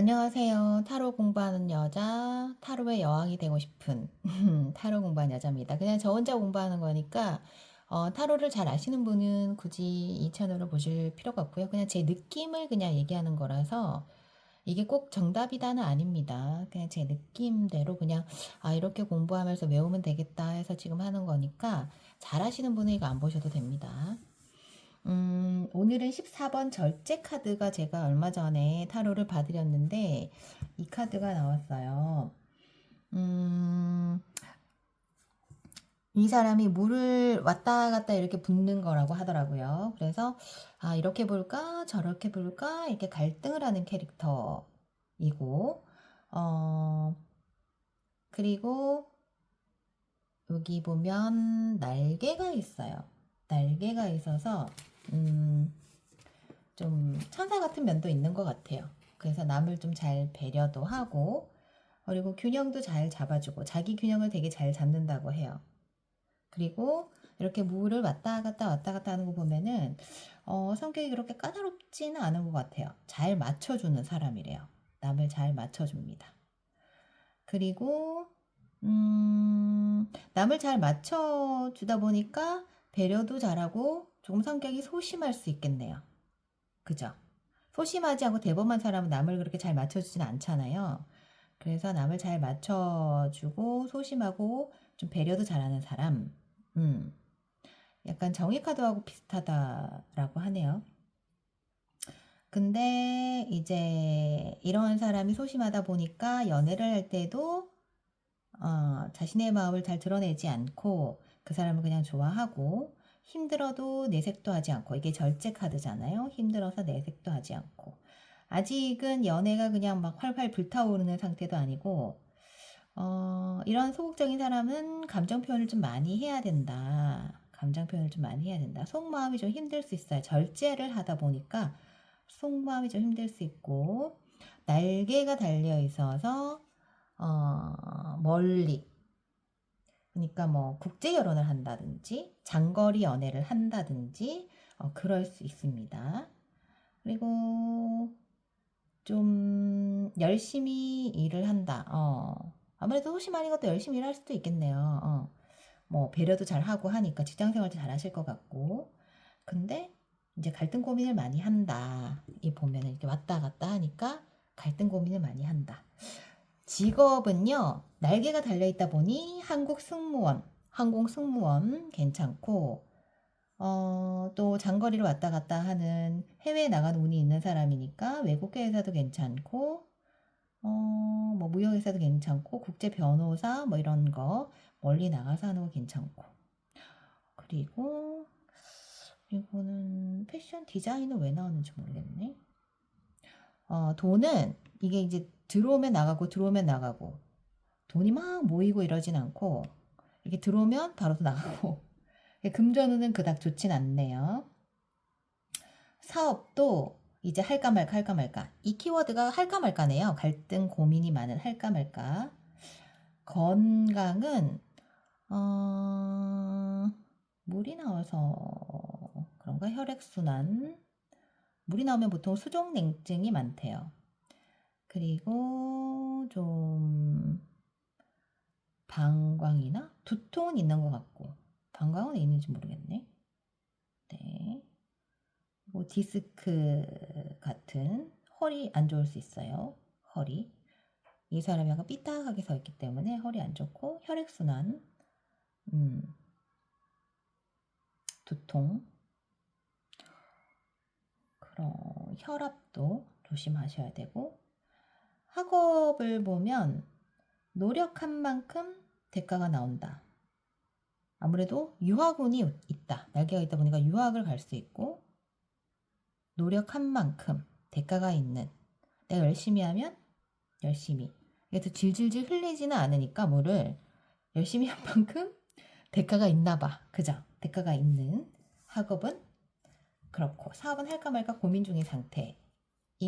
안녕하세요. 타로 공부하는 여자, 타로의 여왕이 되고 싶은 타로 공부하는 여자입니다. 그냥 저 혼자 공부하는 거니까 타로를 잘 아시는 분은 굳이 이 채널을 보실 필요가 없고요. 그냥 제 느낌을 그냥 얘기하는 거라서 이게 꼭 정답이다는 아닙니다. 그냥 제 느낌대로 그냥 이렇게 공부하면서 외우면 되겠다 해서 지금 하는 거니까 잘 아시는 분은 이거 안 보셔도 됩니다. 오늘은 14번 절제 카드가 제가 얼마 전에 타로를 봐드렸는데 이 카드가 나왔어요. 음, 이 사람이 물을 왔다 갔다 이렇게 붓는 거라고 하더라고요. 그래서 이렇게 볼까 저렇게 볼까 이렇게 갈등을 하는 캐릭터이고 그리고 여기 보면 날개가 있어요. 날개가 있어서 좀 천사 같은 면도 있는 것 같아요. 그래서 남을 좀 잘 배려도 하고 그리고 균형도 잘 잡아주고 자기 균형을 되게 잘 잡는다고 해요. 그리고 이렇게 물을 왔다 갔다 하는 거 보면은 성격이 그렇게 까다롭지는 않은 것 같아요. 잘 맞춰주는 사람이래요. 남을 잘 맞춰줍니다. 그리고 남을 잘 맞춰주다 보니까 배려도 잘하고 조금 성격이 소심할 수 있겠네요. 그죠? 소심하지 않고 대범한 사람은 남을 그렇게 잘 맞춰주진 않잖아요. 그래서 남을 잘 맞춰주고 소심하고 좀 배려도 잘하는 사람. 약간 정의 카드하고 비슷하다라고 하네요. 근데 이제 이런 사람이 소심하다 보니까 연애를 할 때도 자신의 마음을 잘 드러내지 않고 그 사람을 그냥 좋아하고 힘들어도 내색도 하지 않고 이게 절제 카드잖아요. 힘들어서 내색도 하지 않고 아직은 연애가 그냥 막 활활 불타오르는 상태도 아니고 이런 소극적인 사람은 감정 표현을 좀 많이 해야 된다. 감정 표현을 좀 많이 해야 된다. 속마음이 좀 힘들 수 있어요. 절제를 하다 보니까 속마음이 좀 힘들 수 있고 날개가 달려 있어서 멀리 그러니까 뭐 국제 결혼을 한다든지 장거리 연애를 한다든지 그럴 수 있습니다. 그리고 좀 열심히 일을 한다. 아무래도 소심하니 것도 열심히 일할 수도 있겠네요. 뭐 배려도 잘 하고 하니까 직장 생활도 잘 하실 것 같고. 근데 이제 갈등 고민을 많이 한다. 이 보면은 이렇게 왔다 갔다 하니까 갈등 고민을 많이 한다. 직업은요, 날개가 달려있다 보니 한국 승무원, 항공 승무원 괜찮고, 또 장거리로 왔다 갔다 하는 해외에 나가는 운이 있는 사람이니까 외국계 회사도 괜찮고, 뭐 무역회사도 괜찮고, 국제 변호사 뭐 이런 거 멀리 나가서 하는 거 괜찮고. 그리고, 이거는 패션 디자인은 왜 나오는지 모르겠네. 돈은 이게 이제 들어오면 나가고 들어오면 나가고 돈이 막 모이고 이러진 않고 이렇게 들어오면 바로 또 나가고 금전운은 그닥 좋진 않네요. 사업도 이제 할까 말까 할까 말까 이 키워드가 할까 말까네요. 갈등 고민이 많은 할까 말까. 건강은 물이 나와서 그런가 혈액순환 물이 나오면 보통 수족냉증이 많대요. 그리고 좀 방광이나 두통은 있는 것 같고 방광은 있는지 모르겠네. 네. 뭐 디스크 같은 허리 안 좋을 수 있어요. 허리. 이 사람이 약간 삐딱하게 서 있기 때문에 허리 안 좋고 혈액순환, 두통, 그런 혈압도 조심하셔야 되고 학업을 보면 노력한 만큼 대가가 나온다. 아무래도 유학운이 있다. 날개가 있다 보니까 유학을 갈 수 있고 노력한 만큼 대가가 있는 내가 열심히 하면 열심히 그래서 질질질 흘리지는 않으니까 물을 열심히 한 만큼 대가가 있나 봐. 그죠? 대가가 있는 학업은 그렇고 사업은 할까 말까 고민 중인 상태인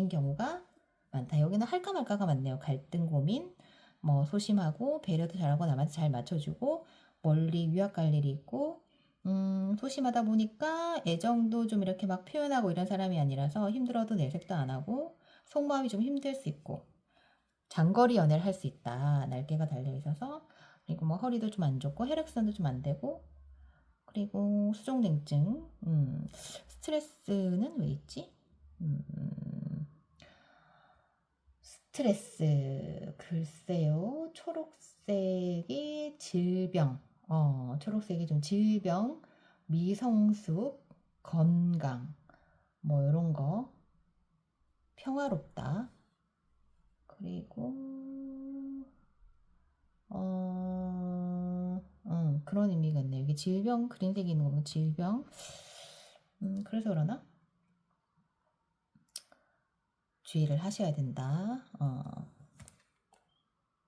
경우가 많다. 여기는 할까 말까가 많네요. 갈등 고민, 뭐 소심하고 배려도 잘하고 남한테 잘 맞춰주고 멀리 유학 갈 일이 있고 소심하다 보니까 애정도 좀 이렇게 막 표현하고 이런 사람이 아니라서 힘들어도 내색도 안 하고 속마음이 좀 힘들 수 있고 장거리 연애를 할 수 있다. 날개가 달려 있어서. 그리고 뭐 허리도 좀 안 좋고 혈액순환도 좀 안 되고 그리고 수족냉증. 스트레스는 왜 있지? 스트레스 글쎄요. 초록색이 질병. 초록색이 좀 질병, 미성숙, 건강 뭐 이런 거. 평화롭다. 그리고 그런 의미가 있네요. 이게 질병 그린색이 있는 거면 질병. 그래서 그러나 주의를 하셔야 된다.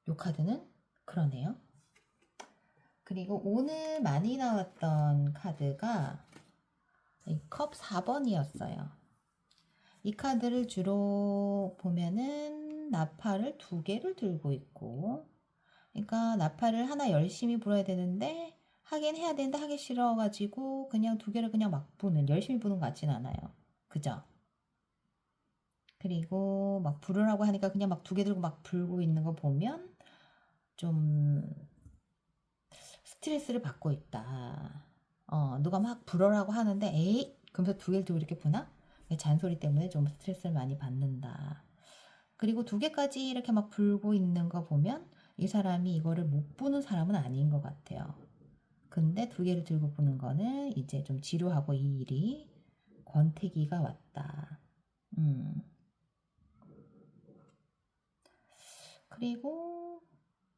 요 카드는 그러네요. 그리고 오늘 많이 나왔던 카드가 이 컵 4번이었어요. 이 카드를 주로 보면은 나팔을 2개를 들고 있고, 그러니까 나팔을 하나 열심히 불어야 되는데 하긴 해야 되는데 하기 싫어가지고 그냥 2개를 그냥 막 부는, 열심히 부는 것 같진 않아요. 그죠? 그리고 막 부르라고 하니까 그냥 막 2개 들고 막 불고 있는 거 보면 좀 스트레스를 받고 있다. 누가 막 불어라고 하는데 에이 그러면서 2개를 들고 이렇게 부나? 잔소리 때문에 좀 스트레스를 많이 받는다. 그리고 2개까지 이렇게 막 불고 있는 거 보면 이 사람이 이거를 못 부는 사람은 아닌 것 같아요. 근데 2개를 들고 부는 거는 이제 좀 지루하고 이 일이 권태기가 왔다. 그리고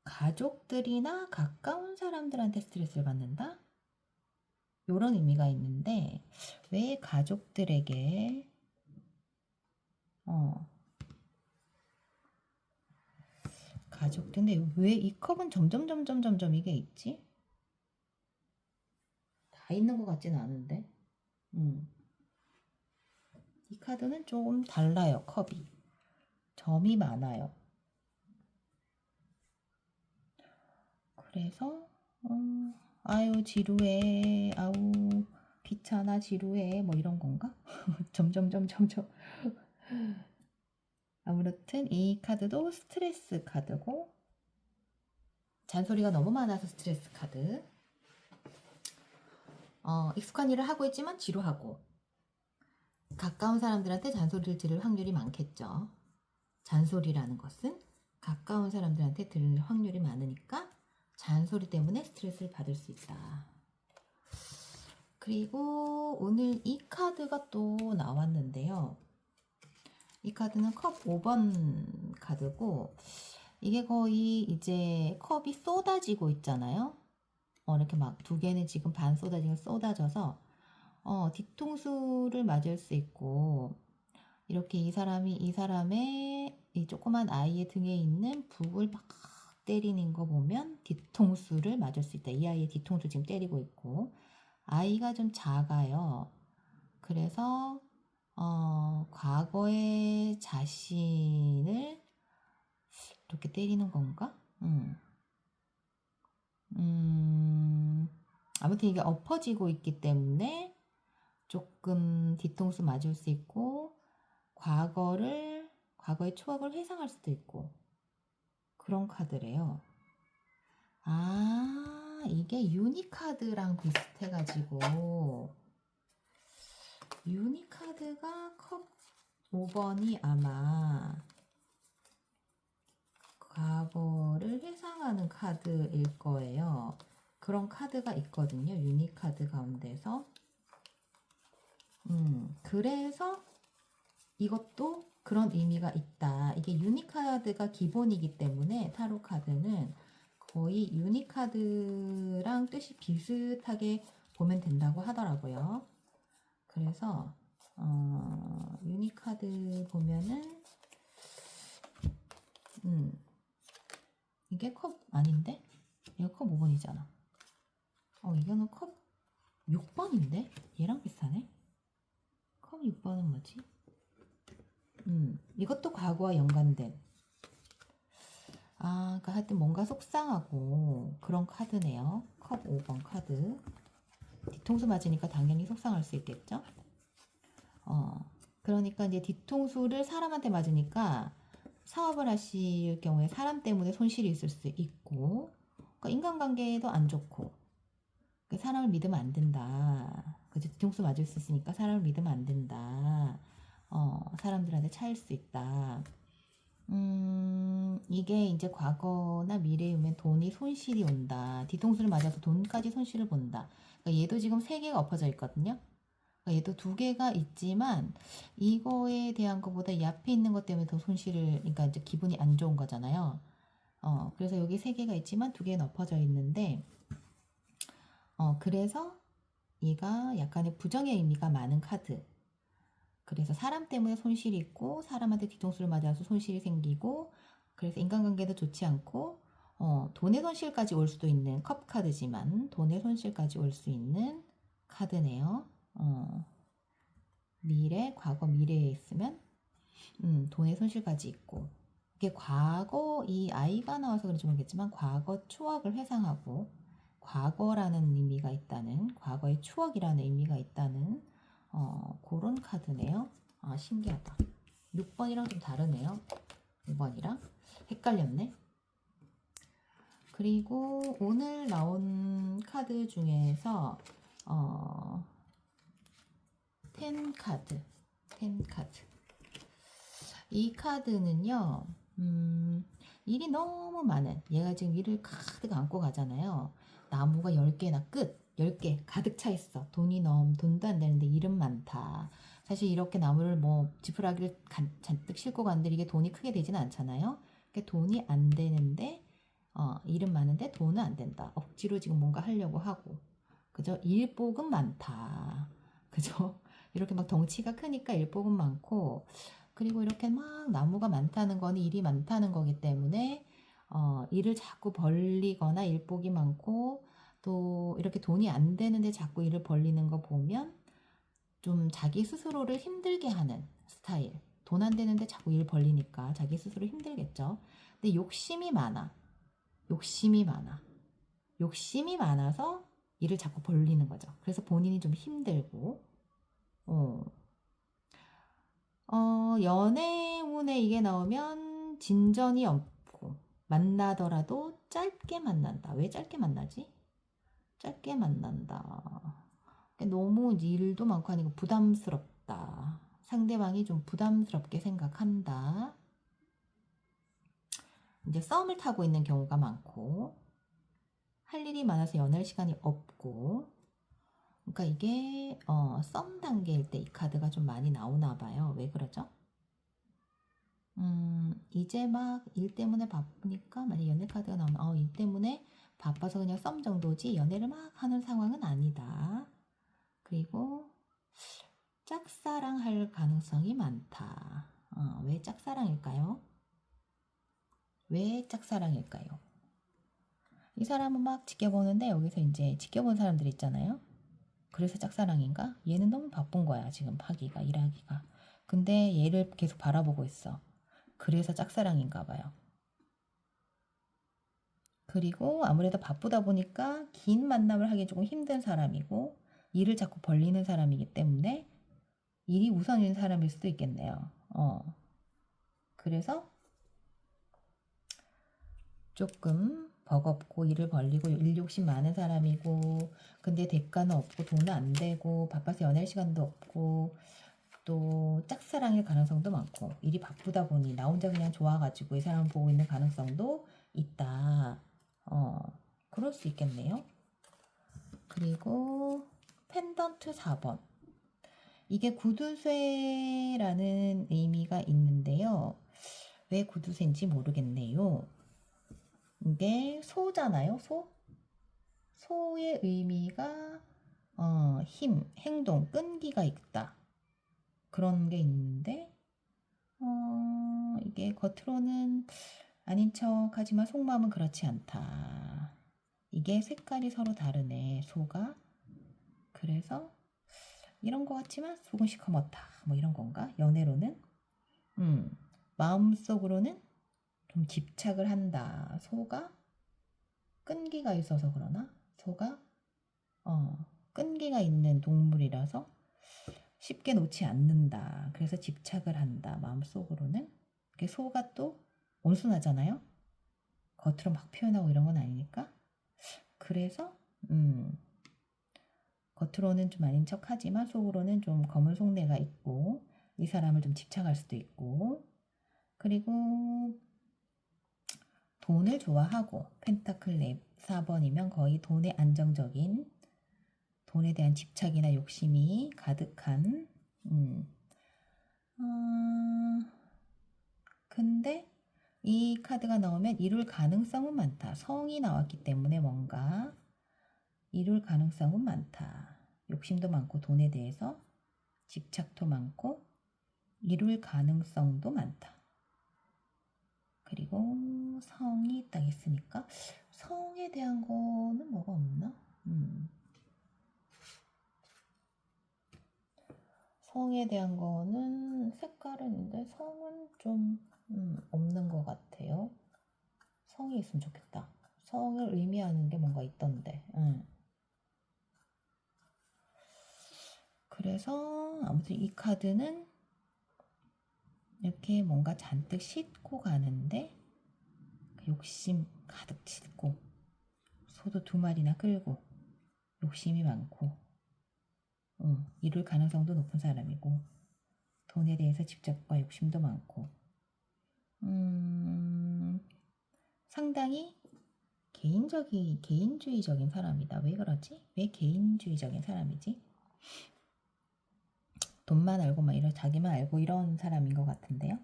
가족들이나 가까운 사람들한테 스트레스를 받는다? 이런 의미가 있는데 왜 가족들에게 가족들 근데 왜 이 컵은 점점 이게 있지? 다 있는 것 같지는 않은데 이 카드는 조금 달라요. 컵이 점이 많아요. 그래서 아유 지루해 아우 귀찮아 지루해 뭐 이런 건가? 점점 아무튼 이 카드도 스트레스 카드고 잔소리가 너무 많아서 스트레스 카드. 익숙한 일을 하고 있지만 지루하고 가까운 사람들한테 잔소리를 들을 확률이 많겠죠. 잔소리라는 것은 가까운 사람들한테 들을 확률이 많으니까 잔소리 때문에 스트레스를 받을 수 있다. 그리고 오늘 이 카드가 또 나왔는데요. 이 카드는 컵 5번 카드고 이게 거의 이제 컵이 쏟아지고 있잖아요. 이렇게 막 2개는 지금 반 쏟아져서 뒤통수를 맞을 수 있고 이렇게 이 사람의 이 조그만 아이의 등에 있는 북을 막 때리는 거 보면 뒤통수를 맞을 수 있다. 이 아이의 뒤통수 지금 때리고 있고 아이가 좀 작아요. 그래서 과거의 자신을 이렇게 때리는 건가? 아무튼 이게 엎어지고 있기 때문에 조금 뒤통수 맞을 수 있고 과거의 추억을 회상할 수도 있고 그런 카드래요. 아, 이게 유니카드랑 비슷해가지고 유니카드가 컵 5번이 아마 과거를 회상하는 카드일 거예요. 그런 카드가 있거든요. 유니카드 가운데서. 그래서 이것도 그런 의미가 있다. 이게 유니카드가 기본이기 때문에 타로 카드는 거의 유니카드랑 뜻이 비슷하게 보면 된다고 하더라고요. 그래서 유니카드 보면은 이게 컵 아닌데? 이거 컵 5번이잖아. 이거는 컵 6번인데? 얘랑 비슷하네? 컵 6번은 뭐지? 이것도 과거와 연관된 그러니까 하여튼 뭔가 속상하고 그런 카드네요. 컵 5번 카드. 뒤통수 맞으니까 당연히 속상할 수 있겠죠? 그러니까 이제 뒤통수를 사람한테 맞으니까 사업을 하실 경우에 사람 때문에 손실이 있을 수 있고, 그러니까 인간관계도 안 좋고, 그 사람을 믿으면 안 된다. 그죠? 뒤통수 맞을 수 있으니까 사람을 믿으면 안 된다. 사람들한테 차일 수 있다. 이게 이제 과거나 미래에 오면 돈이 손실이 온다. 뒤통수를 맞아서 돈까지 손실을 본다. 그러니까 얘도 지금 세 개가 엎어져 있거든요. 그러니까 얘도 두 개가 있지만 이거에 대한 것보다 이 앞에 있는 것 때문에 더 손실을, 그러니까 이제 기분이 안 좋은 거잖아요. 그래서 여기 세 개가 있지만 두 개는 엎어져 있는데, 그래서 얘가 약간의 부정의 의미가 많은 카드. 그래서 사람 때문에 손실이 있고 사람한테 뒤통수를 맞아서 손실이 생기고, 그래서 인간관계도 좋지 않고 돈의 손실까지 올 수도 있는 컵 카드지만 돈의 손실까지 올 수 있는 카드네요. 과거 미래에 있으면 돈의 손실까지 있고, 이게 과거, 이 아이가 나와서 그런지 모르겠지만 과거 추억을 회상하고 과거라는 의미가 있다는, 과거의 추억이라는 의미가 있다는 그런 카드네요. 아, 신기하다. 6번이랑 좀 다르네요. 6번이랑 헷갈렸네. 그리고 오늘 나온 카드 중에서 10 카드. 이 카드는요, 일이 너무 많은, 얘가 지금 일을 가득 안고 가잖아요. 나무가 10개나 10개 가득 차 있어. 돈도 안 되는데 일은 많다. 사실 이렇게 나무를 뭐 지푸라기를 잔뜩 싣고 가는데 이게 돈이 크게 되지는 않잖아요. 그러니까 돈이 안 되는데, 일은 많은데 돈은 안 된다. 억지로 지금 뭔가 하려고 하고. 그죠? 일복은 많다. 그죠? 이렇게 막 덩치가 크니까 일복은 많고, 그리고 이렇게 막 나무가 많다는 건 일이 많다는 거기 때문에 일을 자꾸 벌리거나 일복이 많고, 또 이렇게 돈이 안 되는데 자꾸 일을 벌리는 거 보면 좀 자기 스스로를 힘들게 하는 스타일. 돈 안 되는데 자꾸 일 벌리니까 자기 스스로 힘들겠죠. 근데 욕심이 많아. 욕심이 많아서 일을 자꾸 벌리는 거죠. 그래서 본인이 좀 힘들고, 어, 연애운에 이게 나오면 진전이 없고, 만나더라도 짧게 만난다. 왜 짧게 만나지? 짧게 만난다. 너무 일도 많고 하니까 부담스럽다. 상대방이 좀 부담스럽게 생각한다. 이제 썸을 타고 있는 경우가 많고, 할 일이 많아서 연애할 시간이 없고, 그러니까 이게 썸 단계일 때 이 카드가 좀 많이 나오나 봐요. 왜 그러죠? 이제 막 일 때문에 바쁘니까, 만약 연애 카드가 나오면 일 때문에 바빠서 그냥 썸 정도지 연애를 막 하는 상황은 아니다. 그리고 짝사랑할 가능성이 많다. 왜 짝사랑일까요? 왜 짝사랑일까요? 이 사람은 막 지켜보는데 여기서 이제 지켜본 사람들 있잖아요. 그래서 짝사랑인가? 얘는 너무 바쁜 거야, 지금 일하기가. 근데 얘를 계속 바라보고 있어. 그래서 짝사랑인가 봐요. 그리고 아무래도 바쁘다 보니까 긴 만남을 하기 조금 힘든 사람이고, 일을 자꾸 벌리는 사람이기 때문에 일이 우선인 사람일 수도 있겠네요. 그래서 조금 버겁고 일을 벌리고 일 욕심 많은 사람이고, 근데 대가는 없고 돈은 안 되고 바빠서 연애할 시간도 없고, 또 짝사랑일 가능성도 많고, 일이 바쁘다 보니 나 혼자 그냥 좋아가지고 이 사람을 보고 있는 가능성도 있다. 그럴 수 있겠네요. 그리고 펜던트 4번. 이게 구두쇠라는 의미가 있는데요. 왜 구두쇠인지 모르겠네요. 이게 소잖아요. 소의 의미가 힘, 행동, 끈기가 있다. 그런 게 있는데, 이게 겉으로는 아닌 척 하지만 속마음은 그렇지 않다. 이게 색깔이 서로 다르네, 소가. 그래서 이런 거 같지만 속은 시커멓다. 뭐 이런 건가? 연애로는? 마음속으로는 좀 집착을 한다. 소가 끈기가 있어서 그러나? 소가 끈기가 있는 동물이라서 쉽게 놓지 않는다. 그래서 집착을 한다. 마음속으로는. 소가 또 온순하잖아요. 겉으로 막 표현하고 이런 건 아니니까. 그래서 겉으로는 좀 아닌 척하지만 속으로는 좀 검은 속내가 있고 이 사람을 좀 집착할 수도 있고, 그리고 돈을 좋아하고 펜타클 4번이면 거의 돈에 안정적인, 돈에 대한 집착이나 욕심이 가득한 근데 이 카드가 나오면 이룰 가능성은 많다. 성이 나왔기 때문에 뭔가 이룰 가능성은 많다. 욕심도 많고 돈에 대해서 집착도 많고 이룰 가능성도 많다. 그리고 성이 딱 있으니까 성에 대한 거는 뭐가 없나? 성에 대한 거는 색깔은 있는데 성은 좀 없는 것 같아요. 성이 있으면 좋겠다. 성을 의미하는 게 뭔가 있던데. 그래서 아무튼 이 카드는 이렇게 뭔가 잔뜩 싣고 가는데 욕심 가득 싣고 소도 2마리나 끌고 욕심이 많고 이룰 가능성도 높은 사람이고 돈에 대해서 집착과 욕심도 많고 상당히 개인주의적인 사람이다. 왜 그러지? 왜 개인주의적인 사람이지? 돈만 알고 막 이런 자기만 알고 이런 사람인 것 같은데요.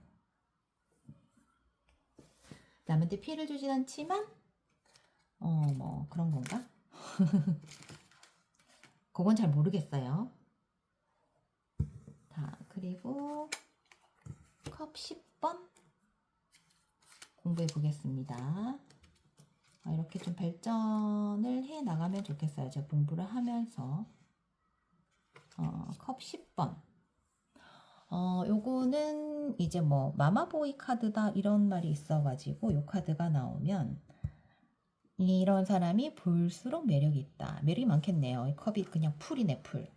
남한테 피해를 주진 않지만 뭐 그런 건가? 그건 잘 모르겠어요. 자, 그리고 컵 10번 공부해 보겠습니다. 이렇게 좀 발전을 해 나가면 좋겠어요. 제가 공부를 하면서. 컵 10번. 요거는 이제 뭐 마마보이 카드다 이런 말이 있어가지고 요 카드가 나오면 이런 사람이 볼수록 매력이 있다. 매력이 많겠네요. 이 컵이 그냥 풀이네, 풀.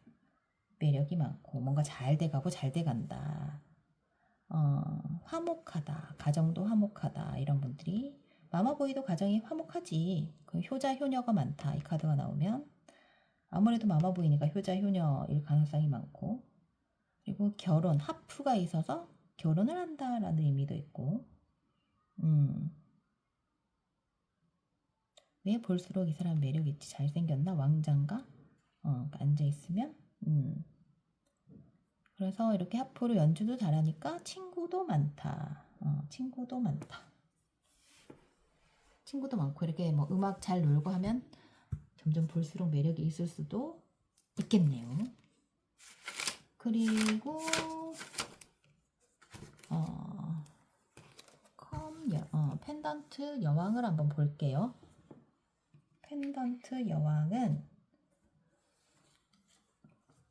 매력이 많고 뭔가 잘 돼가고 잘 돼간다. 화목하다. 가정도 화목하다. 이런 분들이 마마보이도 가정이 화목하지. 그 효자 효녀가 많다. 이 카드가 나오면 아무래도 마마보이니까 효자 효녀일 가능성이 많고, 그리고 결혼 하프가 있어서 결혼을 한다라는 의미도 있고, 왜 볼수록 이 사람 매력 있지? 잘생겼나? 왕자인가? 앉아 있으면 그래서 이렇게 하프로 연주도 잘하니까 친구도 많다. 친구도 많다. 친구도 많고 이렇게 뭐 음악 잘 놀고 하면 점점 볼수록 매력이 있을 수도 있겠네요. 그리고 펜던트 여왕을 한번 볼게요. 펜던트 여왕은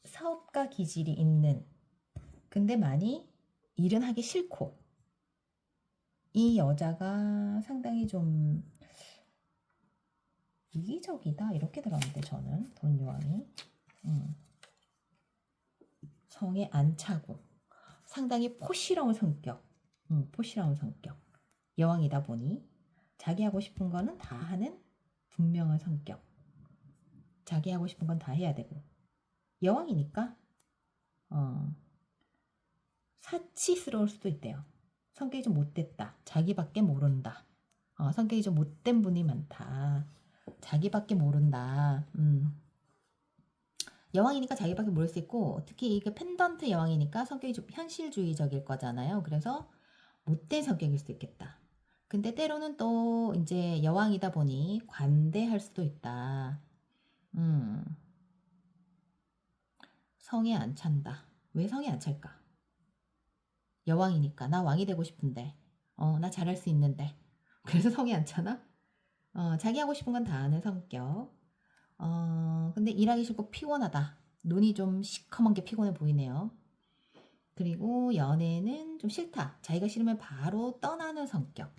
사업가 기질이 있는, 근데 많이 일은 하기 싫고, 이 여자가 상당히 좀 이기적이다 이렇게 들었는데 저는 돈 여왕이 성에 안 차고 상당히 포시러운 성격, 포시러운 성격. 여왕이다 보니 자기 하고 싶은 거는 다 하는 분명한 성격. 자기 하고 싶은 건 다 해야 되고, 여왕이니까 사치스러울 수도 있대요. 성격이 좀 못됐다. 자기밖에 모른다. 성격이 좀 못된 분이 많다. 자기밖에 모른다. 여왕이니까 자기밖에 모를 수 있고, 특히 이게 펜던트 여왕이니까 성격이 좀 현실주의적일 거잖아요. 그래서 못된 성격일 수도 있겠다. 근데 때로는 또 이제 여왕이다 보니 관대할 수도 있다. 성에 안 찬다. 왜 성에 안 찰까? 여왕이니까 나 왕이 되고 싶은데, 나 잘할 수 있는데, 그래서 성에 안 차나? 자기 하고 싶은 건 다 아는 성격. 근데 일하기 싫고 피곤하다. 눈이 좀 시커먼 게 피곤해 보이네요. 그리고 연애는 좀 싫다. 자기가 싫으면 바로 떠나는 성격.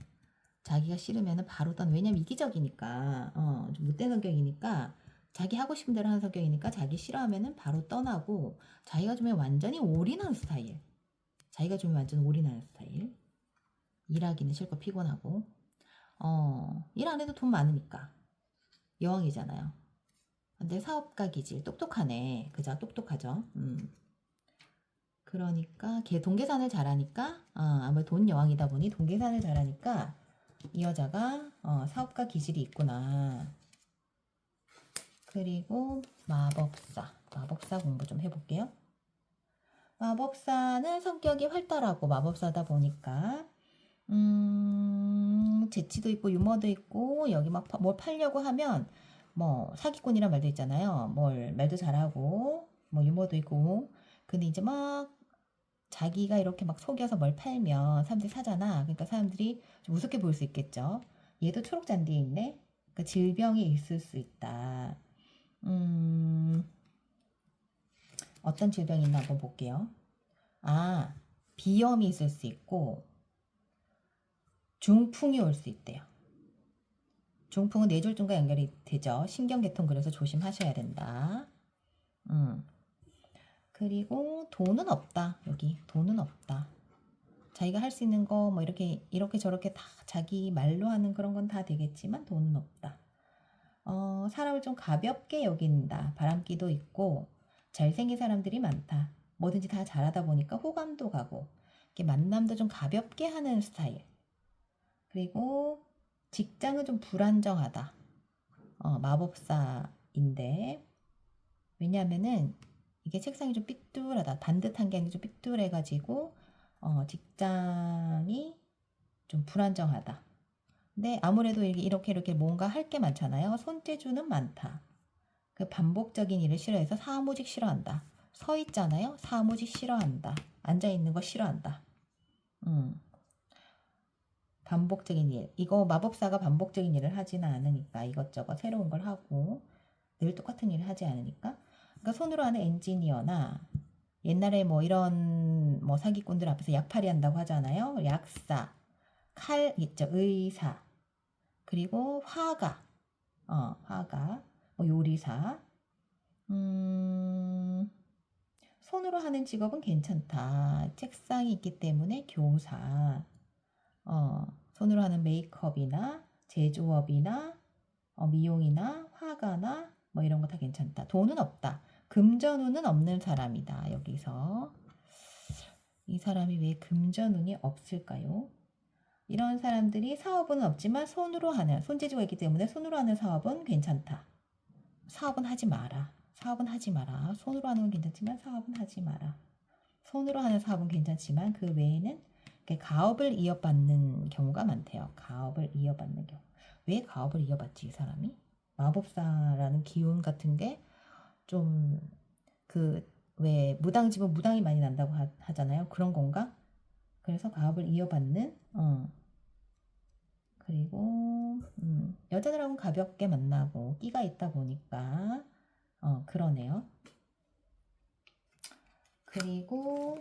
자기가 싫으면 바로 왜냐면 이기적이니까, 좀 못된 성격이니까 자기 하고 싶은 대로 하는 성격이니까 자기 싫어하면은 바로 떠나고 자기가 좀 완전히 올인하는 스타일. 자기가 좀 완전 올인하는 스타일. 일하기는 싫고 피곤하고 일 안 해도 돈 많으니까 여왕이잖아요. 근데 사업가 기질 똑똑하네. 그죠? 똑똑하죠. 그러니까 걔 돈계산을 잘하니까 아무래도 돈 여왕이다 보니 돈계산을 잘하니까 이 여자가 사업가 기질이 있구나. 그리고 마법사 공부 좀 해볼게요. 마법사는 성격이 활달하고 마법사다 보니까 재치도 있고 유머도 있고 여기 막 뭘 팔려고 하면 뭐 사기꾼이란 말도 있잖아요. 뭘 말도 잘하고 뭐 유머도 있고 근데 이제 막 자기가 이렇게 막 속여서 뭘 팔면 사람들이 사잖아. 그러니까 사람들이 좀 우습게 보일 수 있겠죠. 얘도 초록 잔디에 있네. 그 질병이 있을 수 있다. 어떤 질병이 있나 한번 볼게요. 비염이 있을 수 있고 중풍이 올 수 있대요. 중풍은 뇌졸중과 연결이 되죠. 신경계통 그래서 조심하셔야 된다. 그리고 돈은 없다. 여기 돈은 없다. 자기가 할 수 있는 거 뭐 이렇게 저렇게 다 자기 말로 하는 그런 건 다 되겠지만 돈은 없다. 사람을 좀 가볍게 여긴다. 바람기도 있고 잘생긴 사람들이 많다. 뭐든지 다 잘하다 보니까 호감도 가고 이렇게 만남도 좀 가볍게 하는 스타일. 그리고 직장은 좀 불안정하다. 마법사인데 왜냐하면은 이게 책상이 좀 삐뚤하다. 반듯한 게 아니라 좀 삐뚤해가지고 직장이 좀 불안정하다. 근데 아무래도 이렇게 뭔가 할 게 많잖아요. 손재주는 많다. 그 반복적인 일을 싫어해서 사무직 싫어한다. 서 있잖아요. 사무직 싫어한다. 앉아 있는 거 싫어한다. 반복적인 일. 이거 마법사가 반복적인 일을 하지는 않으니까 이것저것 새로운 걸 하고 늘 똑같은 일을 하지 않으니까. 그러니까 손으로 하는 엔지니어나 옛날에 뭐 이런 뭐 사기꾼들 앞에서 약팔이 한다고 하잖아요. 약사, 칼 있죠. 의사, 그리고 화가, 뭐 요리사. 손으로 하는 직업은 괜찮다. 책상이 있기 때문에 교사, 손으로 하는 메이크업이나 제조업이나 미용이나 화가나 뭐 이런 거 다 괜찮다. 돈은 없다. 금전운은 없는 사람이다. 여기서 이 사람이 왜 금전운이 없을까요? 이런 사람들이 사업은 없지만 손으로 하는 손재주가 있기 때문에 손으로 하는 사업은 괜찮다. 사업은 하지 마라. 사업은 하지 마라. 손으로 하는 건 괜찮지만 사업은 하지 마라. 손으로 하는 사업은 괜찮지만 그 외에는 가업을 이어받는 경우가 많대요. 가업을 이어받는 경우. 왜 가업을 이어받지 이 사람이? 마법사라는 기운 같은 게 좀 왜 무당집은 무당이 많이 난다고 하잖아요. 그런 건가? 그래서 가업을 이어받는 그리고 여자들하고는 가볍게 만나고 끼가 있다 보니까 그러네요. 그리고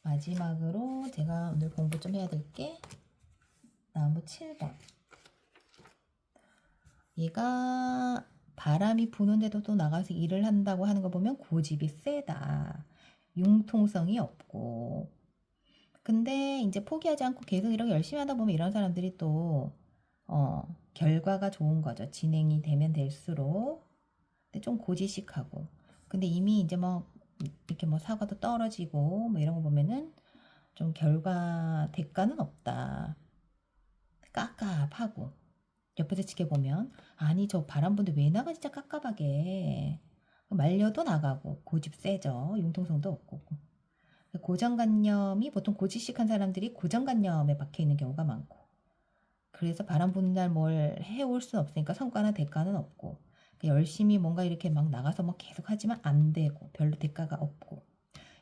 마지막으로 제가 오늘 공부 좀 해야 될 게 나무 7번. 얘가 바람이 부는데도 또 나가서 일을 한다고 하는 거 보면 고집이 세다. 융통성이 없고. 근데 이제 포기하지 않고 계속 이렇게 열심히 하다 보면 이런 사람들이 또 결과가 좋은 거죠. 진행이 되면 될수록. 근데 좀 고지식하고. 근데 이미 이제 뭐 이렇게 뭐 사과도 떨어지고 뭐 이런 거 보면은 좀 대가는 없다. 깝깝하고. 옆에서 지켜보면 아니 저 바람 부는데 왜 나가 진짜 깝깝하게. 말려도 나가고 고집 세죠. 융통성도 없고. 고정관념이 보통 고지식한 사람들이 고정관념에 박혀 있는 경우가 많고. 그래서 바람 부는 날 뭘 해올 수는 없으니까 성과나 대가는 없고. 열심히 뭔가 이렇게 막 나가서 뭐 계속 하지만 안 되고 별로 대가가 없고.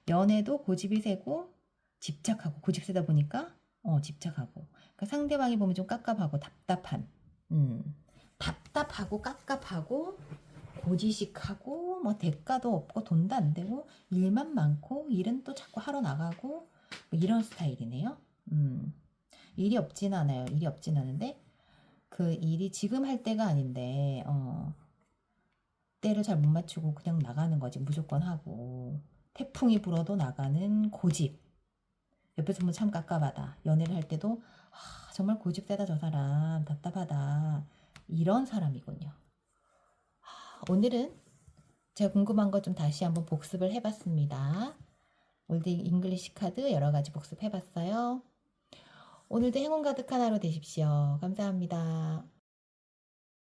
연애도 고집이 세고 집착하고 고집 세다 보니까 집착하고. 그러니까 상대방이 보면 좀 깝깝하고 답답한. 답답하고 깝깝하고 고지식하고 뭐 대가도 없고 돈도 안 되고 일만 많고 일은 또 자꾸 하러 나가고 뭐 이런 스타일이네요. 일이 없진 않아요. 일이 없진 않은데 그 일이 지금 할 때가 아닌데 때를 잘 못 맞추고 그냥 나가는 거지. 무조건 하고. 태풍이 불어도 나가는 고집. 옆에서 보면 참 깝깝하다. 연애를 할 때도 정말 고집 세다 저 사람. 답답하다. 이런 사람이군요. 오늘은 제가 궁금한 거 좀 다시 한번 복습을 해봤습니다. 올드 잉글리시 카드 여러 가지 복습해봤어요. 오늘도 행운 가득한 하루 되십시오. 감사합니다.